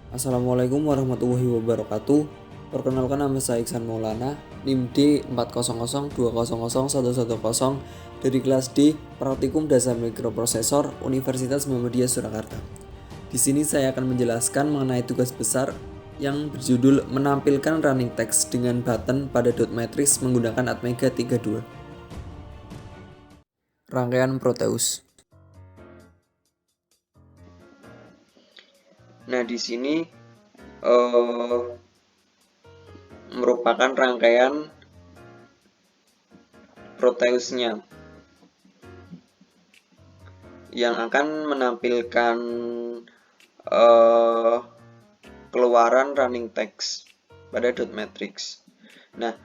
Assalamualaikum warahmatullahi wabarakatuh. Perkenalkan, nama saya Iksan Maulana, NIM D 400200110 dari kelas D Praktikum Dasar Mikroprosesor Universitas Muhammadiyah Surakarta. Di sini saya akan menjelaskan mengenai tugas besar yang berjudul menampilkan running text dengan button pada dot matrix menggunakan Atmega 32. Rangkaian Proteus. Nah, di sini merupakan rangkaian Proteusnya yang akan menampilkan keluaran running text pada dot matrix. Nah,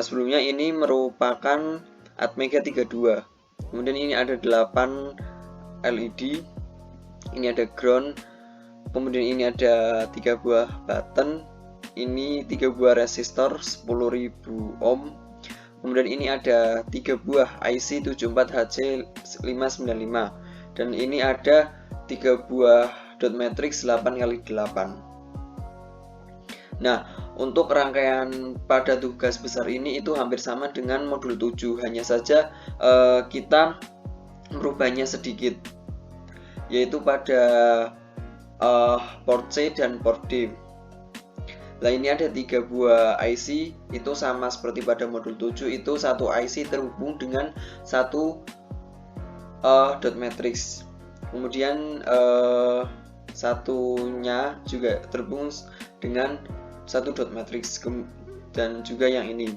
sebelumnya ini merupakan Atmega 32. Kemudian ini ada 8 LED, ini ada ground, kemudian ini ada 3 buah button, ini 3 buah resistor 10.000 ohm, kemudian ini ada 3 buah IC 74HC595, dan ini ada 3 buah dot matrix 8x8. Nah, untuk rangkaian pada tugas besar ini itu hampir sama dengan modul 7, hanya saja kita merubahnya sedikit, yaitu pada port C dan port D. Nah, ini ada 3 buah IC, itu sama seperti pada modul 7, itu satu IC terhubung dengan satu dot matrix. Kemudian satunya juga terhubung dengan satu dot matrix, dan juga yang ini.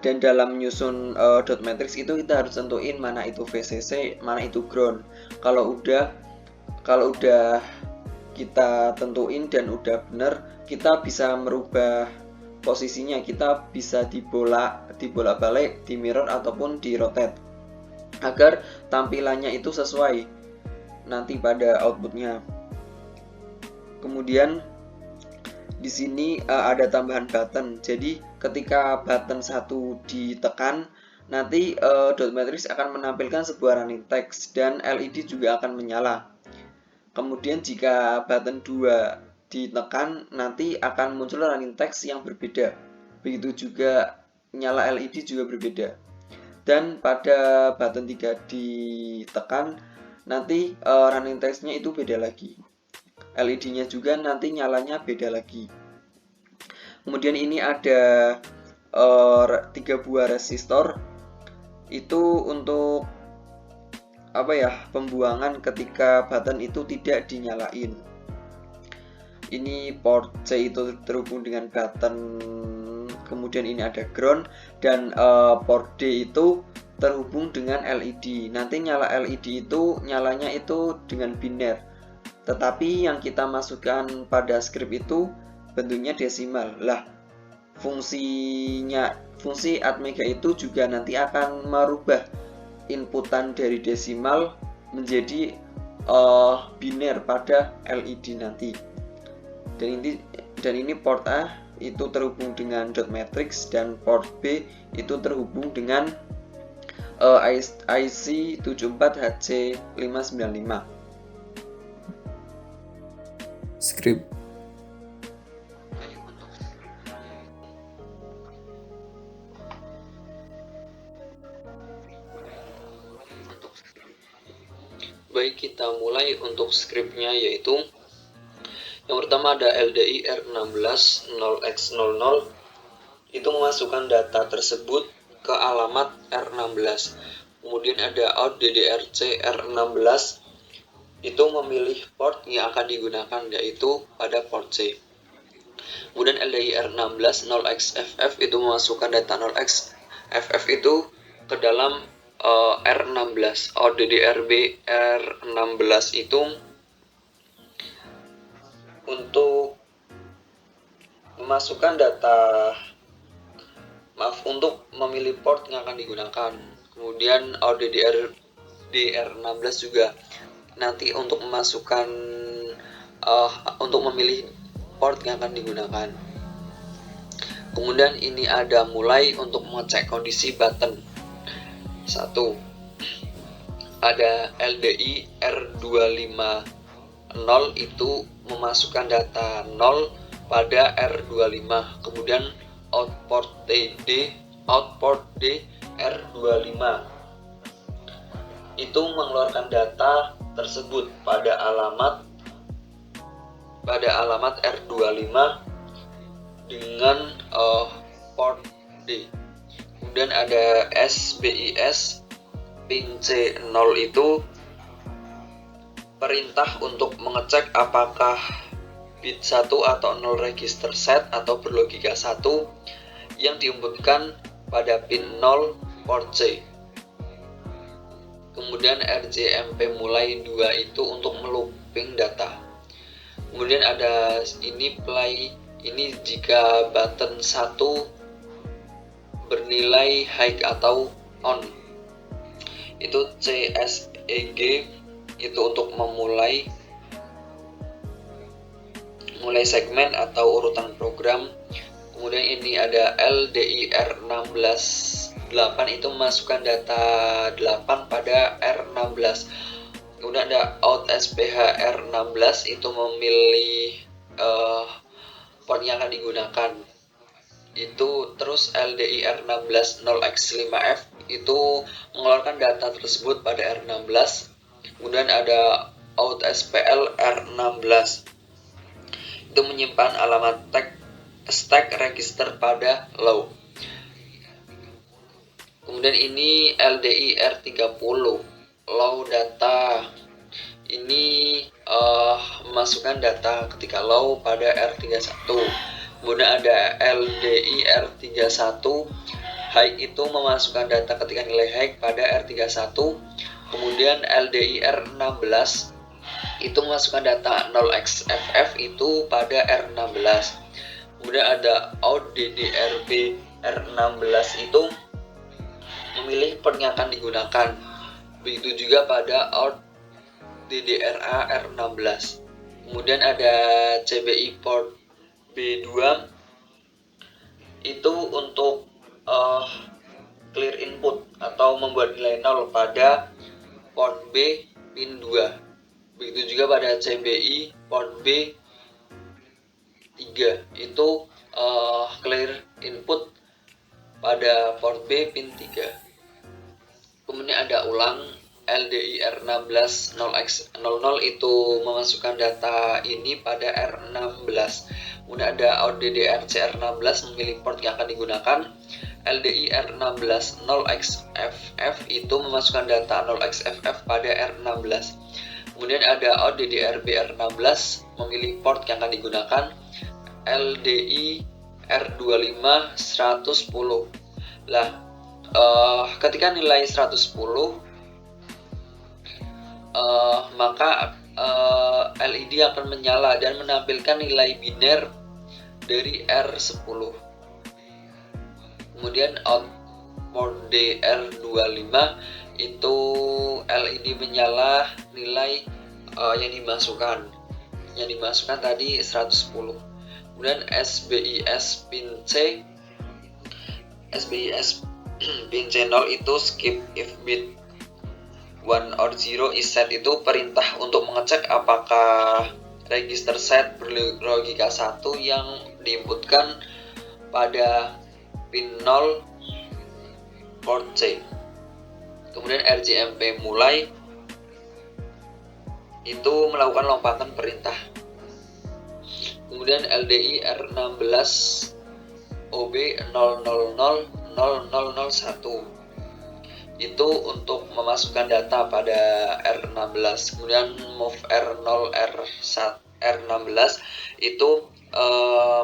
Dan dalam menyusun dot matrix itu kita harus tentuin mana itu VCC, mana itu ground. Kalau udah kita tentuin dan udah bener, kita bisa merubah posisinya, kita bisa dibolak-balik, di mirror ataupun di rotate agar tampilannya itu sesuai nanti pada outputnya. Kemudian di sini ada tambahan button. Jadi ketika button 1 ditekan, nanti dot matrix akan menampilkan sebuah running text dan LED juga akan menyala. Kemudian jika button 2 ditekan, nanti akan muncul running text yang berbeda. Begitu juga nyala LED juga berbeda. Dan pada button 3 ditekan, nanti running text-nya itu beda lagi. LED-nya juga nanti nyalanya beda lagi. Kemudian ini ada 3 buah resistor, itu untuk pembuangan ketika button itu tidak dinyalain. Ini port C itu terhubung dengan button, kemudian ini ada ground, dan port D itu terhubung dengan LED. Nanti nyala LED itu nyalanya itu dengan biner. Tetapi yang kita masukkan pada script itu bentuknya desimal. Lah, fungsi Atmega itu juga nanti akan merubah inputan dari desimal menjadi biner pada LED nanti. Dan ini port A itu terhubung dengan dot matrix, dan port B itu terhubung dengan IC 74HC595. Script. Baik, kita mulai untuk scriptnya, yaitu yang pertama ada LDI R16 0x00, itu memasukkan data tersebut ke alamat R16. Kemudian ada out DDRC R16, itu memilih port yang akan digunakan, yaitu pada port C. Kemudian LDI R16 0xFF itu memasukkan data 0xFF itu ke dalam R16. Out DDRB R16 itu untuk memasukkan data, untuk memilih port yang akan digunakan. Kemudian out DDR16 juga nanti untuk memasukkan untuk memilih port yang akan digunakan. Kemudian ini ada mulai untuk mengecek kondisi button. 1. Ada LDI R25 0 itu memasukkan data 0 pada R25, kemudian output D R25 itu mengeluarkan data tersebut pada alamat R25 dengan port D. Kemudian ada SBIS pin C0 itu perintah untuk mengecek apakah bit 1 atau 0 register set atau berlogika 1 yang diinputkan pada pin 0 port C. Kemudian RJMP mulai 2 itu untuk melooping data. Kemudian ada ini play, ini jika button 1 bernilai high atau on. Itu CSEG itu untuk memulai segmen atau urutan program. Kemudian ini ada LDIR16 8 itu memasukkan data 8 pada R16. Kemudian ada out SPH R16 itu memilih port yang akan digunakan. Itu terus LDIR16 0x5F itu mengeluarkan data tersebut pada R16. Kemudian ada out SPL R16 itu menyimpan alamat stack register pada low. Kemudian ini LDIR30 low data, ini memasukkan data ketika low pada R31. Kemudian ada LDIR31 high itu memasukkan data ketika nilai high pada R31. Kemudian LDIR16 itu memasukkan data 0xFF itu pada R16. Kemudian ada out DDRB R16 itu memilih port yang akan digunakan. Begitu juga pada out DDRA R16. Kemudian ada CBI port B2 itu untuk clear input atau membuat nilai 0 pada port B pin 2. Begitu juga pada CBI port B 3 itu clear input pada port B pin 3. Kemudian ada ulang LDIR16 0x00 itu memasukkan data ini pada R16. Kemudian ada out DDRC R16 memilih port yang akan digunakan. LDIR16 0xFF itu memasukkan data 0xFF pada R16. Kemudian ada out DDRB R16 memilih port yang akan digunakan. LDIR25 110. Lah, ketika nilai 110 maka LED akan menyala dan menampilkan nilai biner dari R10. Kemudian output DR25 itu LED menyala nilai yang dimasukkan tadi 110. Kemudian SBIS pin C C0 itu skip if bit 1 or 0 is set itu perintah untuk mengecek apakah register set berlogika 1 yang diinputkan pada pin 0 port C. Kemudian RJMP mulai itu melakukan lompatan perintah. Kemudian LDIR16 OB 0000001 itu untuk memasukkan data pada R16. Kemudian move R0 R16 itu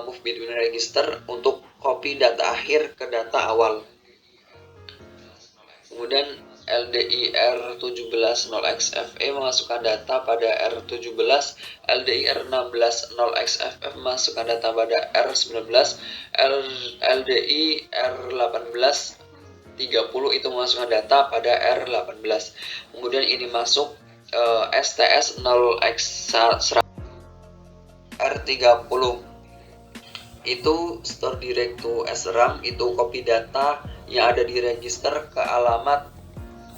move between register untuk copy data akhir ke data awal. Kemudian LDIR17 0xFE memasukkan data pada R17, LDIR16 0xFF memasukkan data pada R19, LDIR18 30 itu memasukkan data pada R18. Kemudian ini masuk STS 0x R30 itu store direct to SRAM, itu copy data yang ada di register ke alamat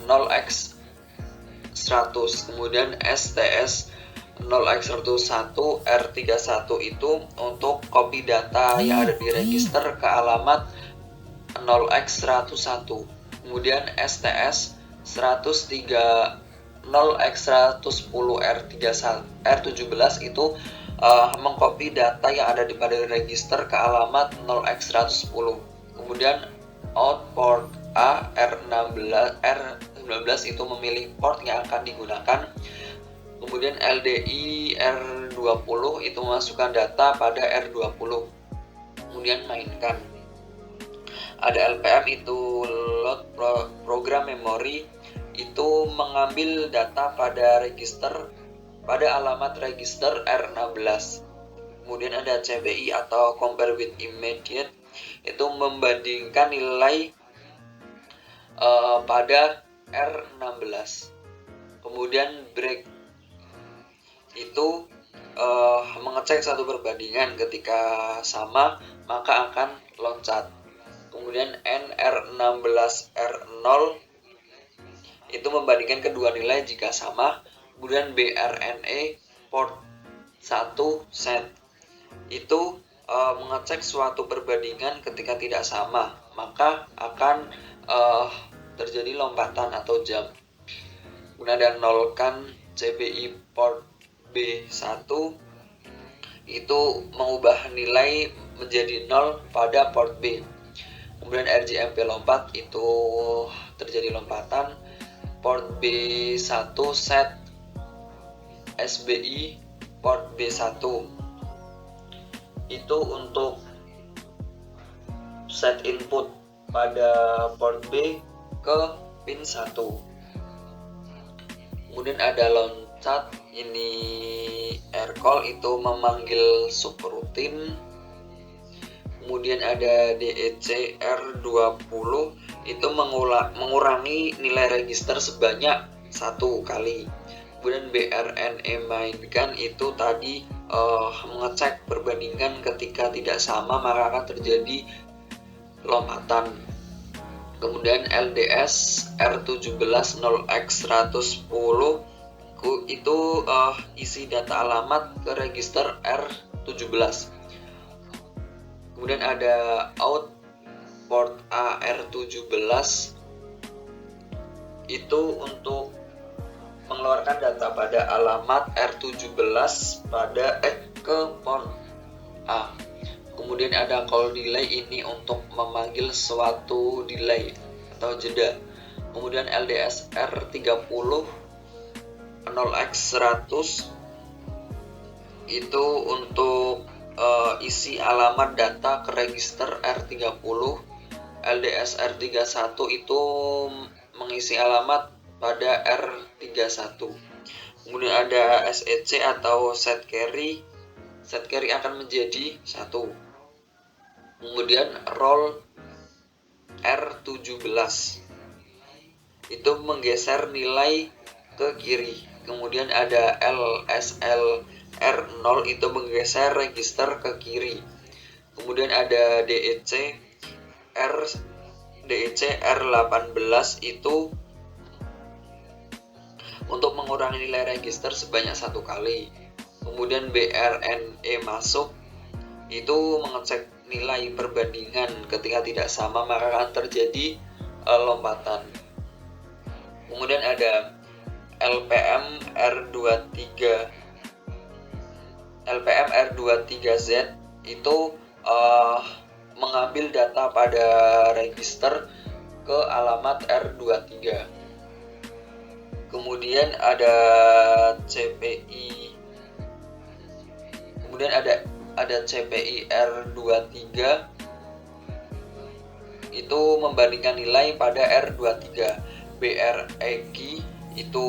0x100. Kemudian STS 0x1 R31 itu untuk copy data yang ada di register ke alamat 0x101. Kemudian STS 103 0x110 R17 itu mengcopy data yang ada pada register ke alamat 0x110. Kemudian outport A R19 itu memilih port yang akan digunakan. Kemudian LDI R20 itu memasukkan data pada R20. Kemudian mainkan. Ada LPM itu load program memory, itu mengambil data pada alamat register R16. Kemudian ada CBI atau compare with immediate, itu membandingkan nilai pada R16. Kemudian break itu mengecek satu perbandingan, ketika sama maka akan loncat. Kemudian NR16R0 itu membandingkan kedua nilai jika sama. Kemudian BRNE port 1 set itu mengecek suatu perbandingan, ketika tidak sama maka akan terjadi lompatan atau jump. Kemudian ada nolkan CBI port B1 itu mengubah nilai menjadi 0 pada port B. Kemudian RJMP lompat itu terjadi lompatan. Port B1 set SBI port B1 itu untuk set input pada port B ke pin 1. Kemudian ada loncat, ini aircall itu memanggil subroutine. Kemudian ada DEC R20 itu mengurangi nilai register sebanyak 1 kali. Kemudian BRNE mainkan itu tadi mengecek perbandingan, ketika tidak sama maka akan terjadi lompatan. Kemudian LDS R17 0x110 itu isi data alamat ke register R17. Kemudian ada out port A R17 itu untuk mengeluarkan data pada alamat R17 ke port A. Kemudian ada call delay, ini untuk memanggil suatu delay atau jeda. Kemudian LDS R30 0x100 itu untuk isi alamat data ke register R30. LDS R31 itu mengisi alamat pada R31. Kemudian ada SEC atau set carry akan menjadi 1. Kemudian roll R17 itu menggeser nilai ke kiri. Kemudian ada LSL R0 itu menggeser register ke kiri. Kemudian ada DEC R18 itu untuk mengurangi nilai register sebanyak 1 kali. Kemudian BRNE masuk itu mengecek nilai perbandingan, ketika tidak sama maka akan terjadi lompatan. Kemudian ada LPM R23Z itu mengambil data pada register ke alamat R23. Kemudian ada CPI. Kemudian ada CPI R23 itu membandingkan nilai pada R23. BREG itu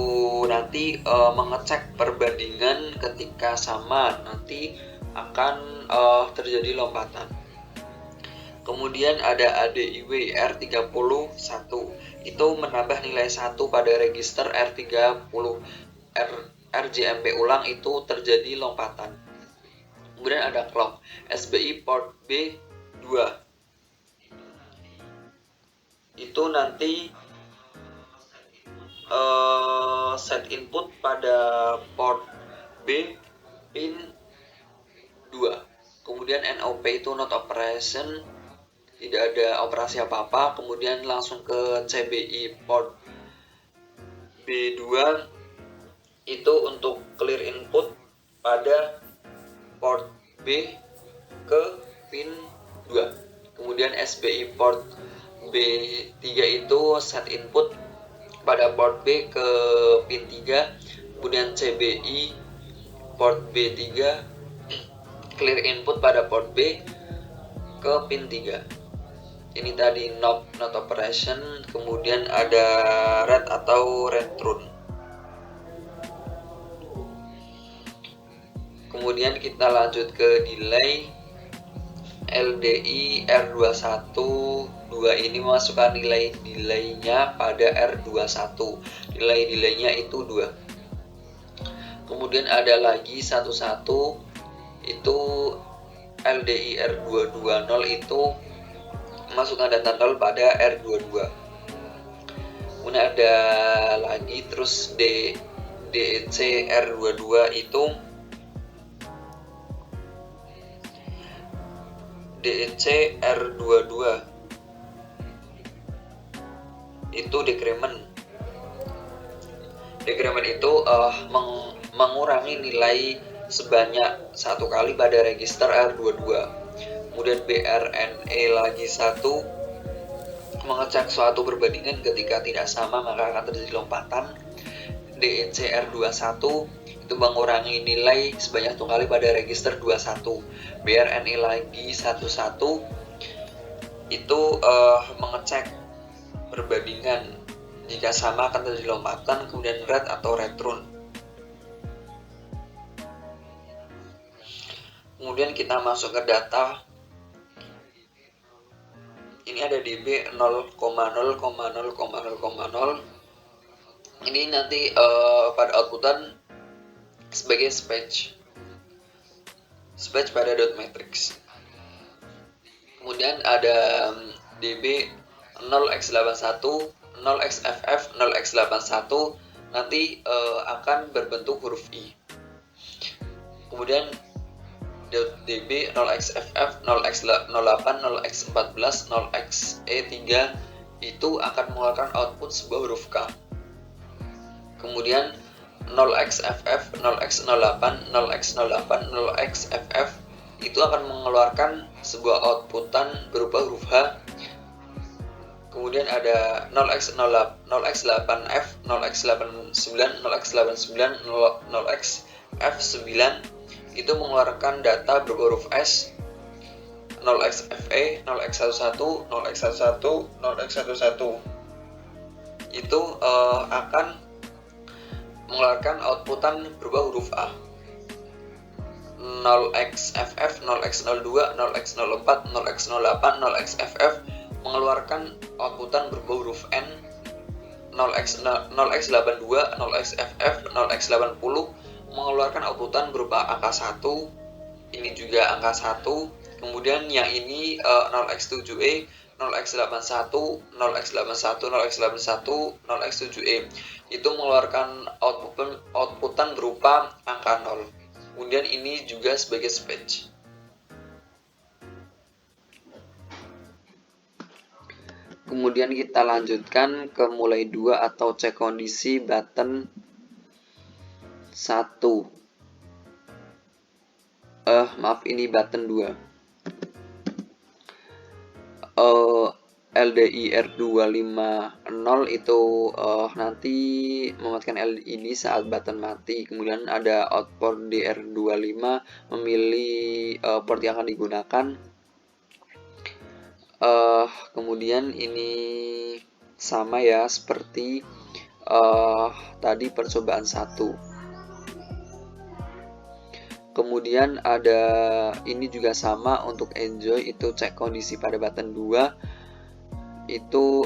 nanti mengecek perbandingan, ketika sama nanti akan terjadi lompatan. Kemudian ada ADIW R31 itu menambah nilai 1 pada register R30. RJMP ulang itu terjadi lompatan. Kemudian ada clock SBI port B2 itu nanti set input pada port B pin 2. Kemudian NOP itu not operation, tidak ada operasi apa-apa. Kemudian langsung ke CBI port B2 itu untuk clear input pada port B ke pin 2. Kemudian SBI port B3 itu set input pada port B ke pin 3. Kemudian CBI port B3 clear input pada port B ke pin 3. Ini tadi not operation. Kemudian ada read atau read run. Kemudian kita lanjut ke delay. LDI R21 2 ini memasukkan nilai delaynya pada R21. Nilai delaynya itu 2. Kemudian ada lagi 11 itu LDI R220 itu masukkan data 0 pada R22. Kemudian ada lagi terus DEC R22 itu DEC R22 itu decrement. Decrement itu mengurangi nilai sebanyak 1 kali pada register R22. Kemudian BRNE lagi 1 mengecek suatu perbandingan ketika tidak sama maka akan terjadi lompatan. DEC R21 itu mengurangi nilai sebanyak 1 kali pada register 21. BRNE lagi 11 itu mengecek perbandingan jika sama akan terjadi lompatan. Kemudian read atau read run. Kemudian kita masuk ke data. Ini ada dB 0,0,0,0,0. Ini nanti pada outputan sebagai spatch pada dot matrix. Kemudian ada dB 0x81, 0xFF, 0x81 nanti akan berbentuk huruf I. Kemudian dB 0xFF, 0x08, 0x14, 0xe3 itu akan mengeluarkan output sebuah huruf K. Kemudian 0xFF, 0x08, 0x08, 0xFF itu akan mengeluarkan sebuah outputan berupa huruf H. Kemudian ada 0x8F, 0x89, 0x89, 0xF9 itu mengeluarkan data berupa huruf S. 0xFE, 0x11, 0x11, 0x11 itu akan mengeluarkan outputan berupa huruf A. 0xFF, 0x02, 0x04, 0x08, 0xFF mengeluarkan outputan berupa huruf N. 0x82, 0xFF, 0x80 mengeluarkan outputan berupa angka 1. Ini juga angka 1. Kemudian yang ini 0x7E, 0x81, 0x81, 0x81, 0x7E itu mengeluarkan outputan berupa angka 0. Kemudian ini juga sebagai spatch. Kemudian kita lanjutkan ke mulai 2 atau cek kondisi button 1. Ini button 2. LDI R250 itu nanti mematikan LED saat button mati. Kemudian ada output DR25 memilih port yang akan digunakan. Kemudian ini sama ya seperti tadi percobaan 1. Kemudian ada ini juga sama untuk enjoy, itu cek kondisi pada button 2. Itu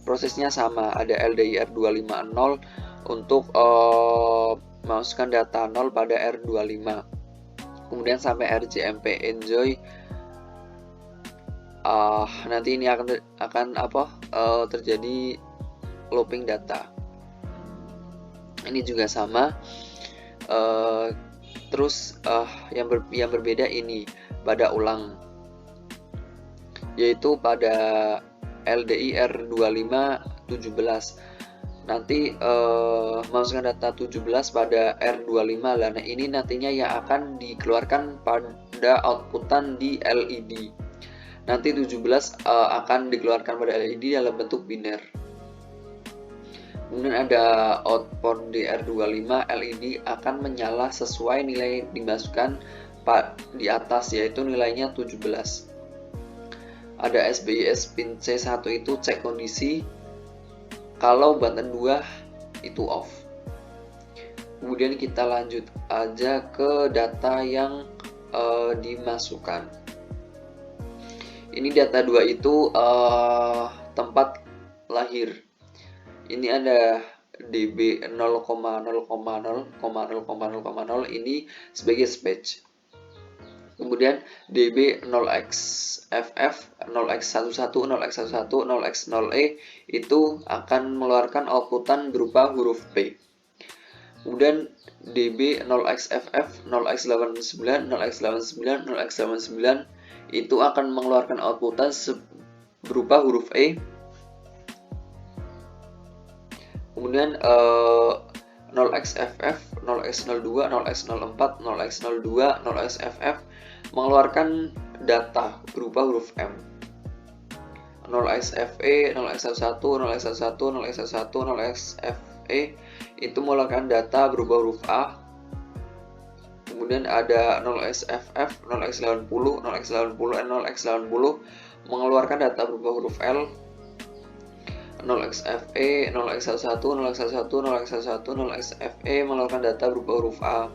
prosesnya sama, ada LDI R250 untuk memasukkan data 0 pada R25. Kemudian sampai RJMP enjoy, nanti ini akan terjadi looping data. Ini juga sama. Terus yang berbeda ini pada ulang, yaitu pada LDI R2517. Nanti memasukkan data 17 pada R25. Nah, ini nantinya yang akan dikeluarkan pada outputan di LED. Nanti 17 akan dikeluarkan pada LED dalam bentuk biner. Kemudian ada output di R25, LED akan menyala sesuai nilai dimasukkan di atas, yaitu nilainya 17. Ada SBIS pin C1 itu cek kondisi kalau button 2 itu off. Kemudian kita lanjut aja ke data yang dimasukkan. Ini data 2 itu tempat lahir. Ini ada dB 0,0,0,0,0,0 ini sebagai space. Kemudian dB 0xFF, 0x11, 0x11, 0x0e itu akan mengeluarkan outputan berupa huruf P. Kemudian dB 0xFF, 0x89, 0x89, 0x89 itu akan mengeluarkan outputan berupa huruf E. Kemudian 0xFF, 0x02, 0x04, 0x02, 0xFF mengeluarkan data berupa huruf M. 0xFE, 0x11, 0x11, 0x11, 0xFE itu mengeluarkan data berupa huruf A. Kemudian ada 0xFF, 0x80, 0x80, dan 0x80 mengeluarkan data berupa huruf L. 0xFE, 0x11, 0x11, 0x11, 0xFE mengeluarkan data berupa huruf A.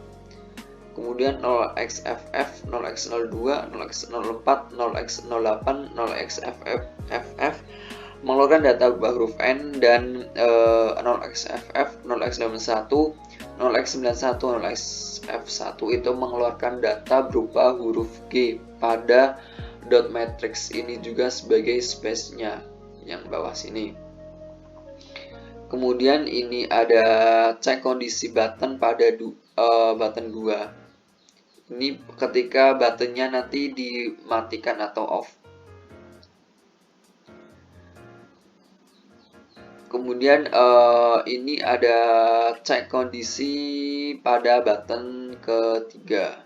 Kemudian 0xFF, 0x02, 0x04, 0x08, 0xFF mengeluarkan data berupa huruf N, dan 0xFF, 0x91, 0x91, 0xF1 itu mengeluarkan data berupa huruf G pada dot matrix ini juga sebagai space-nya yang bawah sini. Kemudian ini ada cek kondisi button pada button 2. Ini ketika buttonnya nanti dimatikan atau off. Kemudian ini ada cek kondisi pada button ketiga.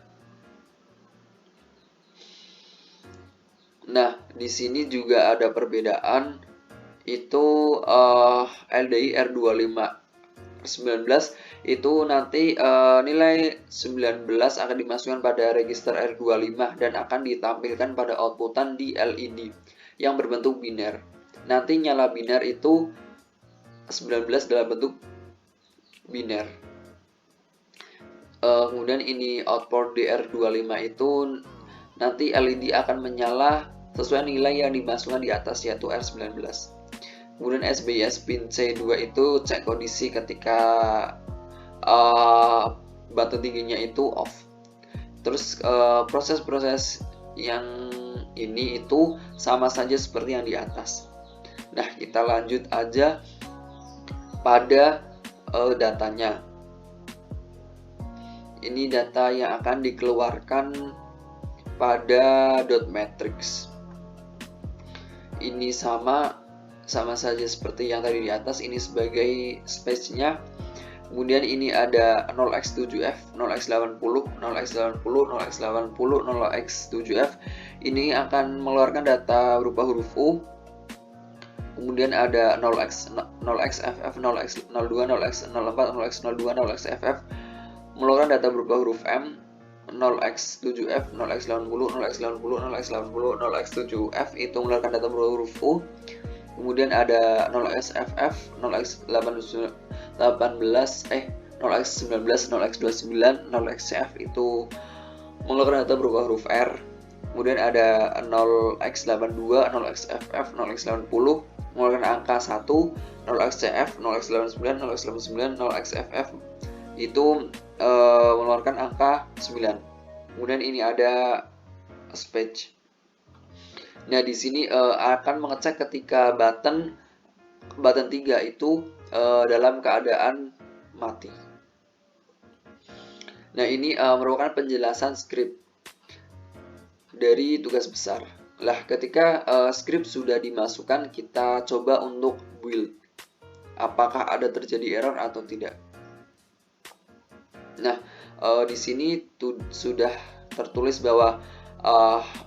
Nah, di sini juga ada perbedaan, itu LDI R2519 itu nanti nilai 19 akan dimasukkan pada register R25 dan akan ditampilkan pada outputan di LED yang berbentuk biner. Nanti nyala biner itu 19 dalam bentuk biner. Kemudian ini output di R25 itu nanti LED akan menyala sesuai nilai yang dimasukkan di atas, yaitu R19. Kemudian SBIS pin C2 itu cek kondisi ketika button tingginya itu off. Terus proses-proses yang ini itu sama saja seperti yang di atas. Nah, kita lanjut aja pada datanya. Ini data yang akan dikeluarkan pada dot matrix. Ini sama saja seperti yang tadi di atas, ini sebagai space-nya. Kemudian ini ada 0x7f, 0x80, 0x80, 0x80, 0x7f. Ini akan mengeluarkan data berupa huruf U. Kemudian ada 0xFF, 0x02, 0x04, 0x02, 0xFF mengeluarkan data berupa huruf M. 0x7f, 0x80, 0x80, 0x80, 0x7f itu mengeluarkan data berupa huruf U. Kemudian ada 0xFF, 0x18, 0x19, 0x29, 0xCF itu mengeluarkan data berupa huruf R. Kemudian ada 0x82, 0xFF, 0x80 mengeluarkan angka 1, 0xCF, 0x89, 0x89, 0xFF itu mengeluarkan angka 9. Kemudian ini ada space. Nah, di sini akan mengecek ketika button 3 itu dalam keadaan mati. Nah, ini merupakan penjelasan script dari tugas besar. Lah, ketika script sudah dimasukkan, kita coba untuk build. Apakah ada terjadi error atau tidak? Nah, di sini sudah tertulis bahwa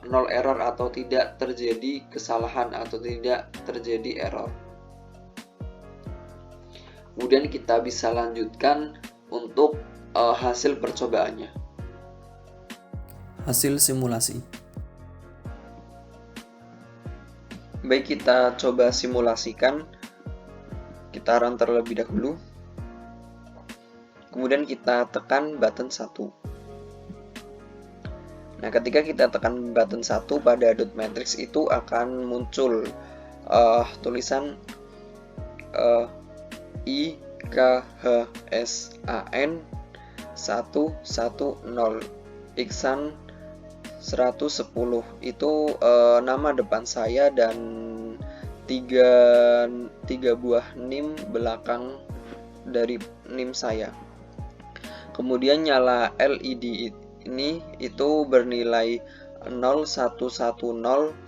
nol error atau tidak terjadi kesalahan atau tidak terjadi error. Kemudian kita bisa lanjutkan untuk hasil percobaannya. Hasil simulasi. Baik, kita coba simulasikan. Kita run terlebih dahulu. Kemudian kita tekan button 1. Nah, ketika kita tekan button 1 pada dot matrix itu akan muncul tulisan IKHSAN 110 Iksan 110 itu nama depan saya dan tiga buah NIM belakang dari NIM saya. Kemudian nyala LED ini itu bernilai 01101110.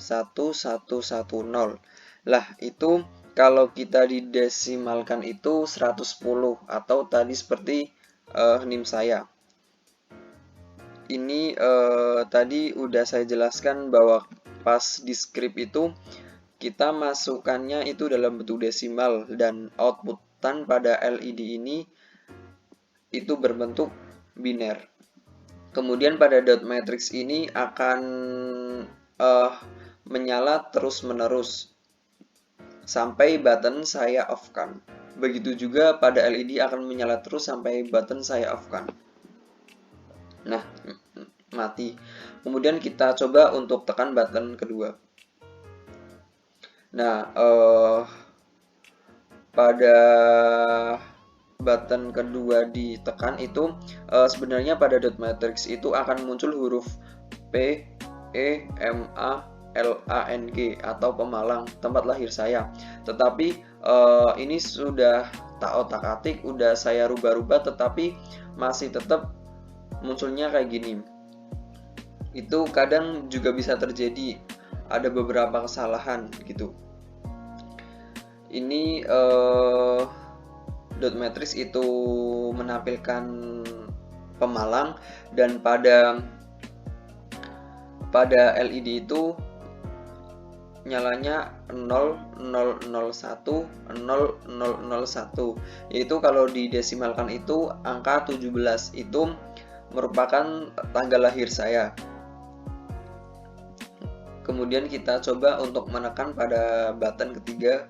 Lah, itu kalau kita didesimalkan itu 110 atau tadi seperti NIM saya. Ini tadi udah saya jelaskan bahwa pas di script itu kita masukkannya itu dalam bentuk desimal dan outputan pada LED ini itu berbentuk biner. Kemudian pada dot matrix ini akan menyala terus-menerus sampai button saya off-kan. Begitu juga pada LED akan menyala terus sampai button saya off-kan. Nah, mati. Kemudian kita coba untuk tekan button kedua. Nah, pada button kedua ditekan itu sebenarnya pada dot matrix itu akan muncul huruf P, E, M, A, L, A, N, G atau Pemalang, tempat lahir saya. Tetapi ini sudah tak otak-atik, udah saya rubah-rubah, tetapi masih tetap munculnya kayak gini. Itu kadang juga bisa terjadi, ada beberapa kesalahan gitu. Ini dot matrix itu menampilkan Pemalang dan pada LED itu nyalanya 0001 0001, yaitu kalau didesimalkan itu angka 17, itu merupakan tanggal lahir saya. Kemudian kita coba untuk menekan pada button ketiga,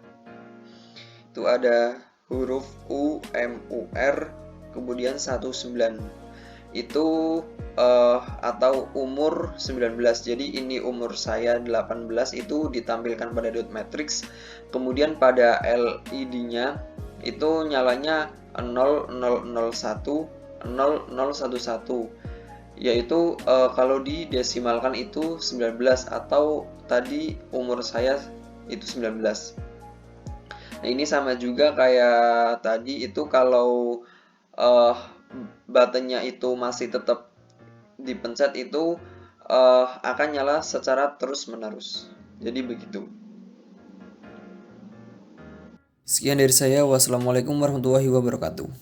itu ada huruf U, M, U, R, kemudian 19. Itu atau umur 19. Jadi ini umur saya 18, itu ditampilkan pada dot matrix. Kemudian pada LED-nya itu nyalanya 0001 0011, yaitu kalau didesimalkan itu 19 atau tadi umur saya itu 19. Nah, ini sama juga kayak tadi itu kalau buttonnya itu masih tetap dipencet itu akan nyala secara terus-menerus. Jadi begitu. Sekian dari saya. Wassalamualaikum warahmatullahi wabarakatuh.